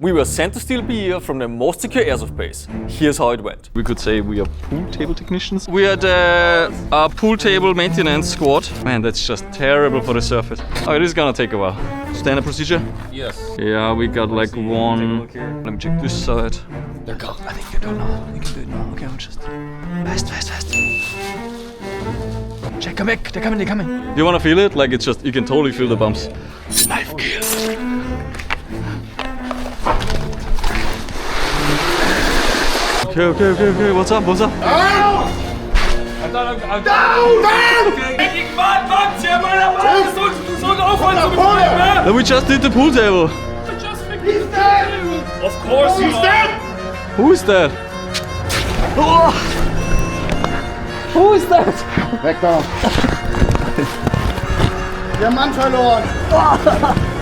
We were sent to steal beer from the most secure airsoft base. Here's how it went. We could say we are pool table technicians. We are the pool table maintenance squad. Man, that's just terrible for the surface. Oh, it is gonna take a while. Standard procedure? Yes. Yeah, we got like one. Let me check this side. They're gone. I think they're done now. We can do it now. Okay, I'm just fast. Check, come back. They're coming. Do you wanna feel it? Like it's just, you can totally feel the bumps. Knife kill. Okay. What's up? Down! We just did the pool table. He's dead! Of course He's dead! Who is that? Oh! Who is that? Weg da! Wir haben Mann verloren!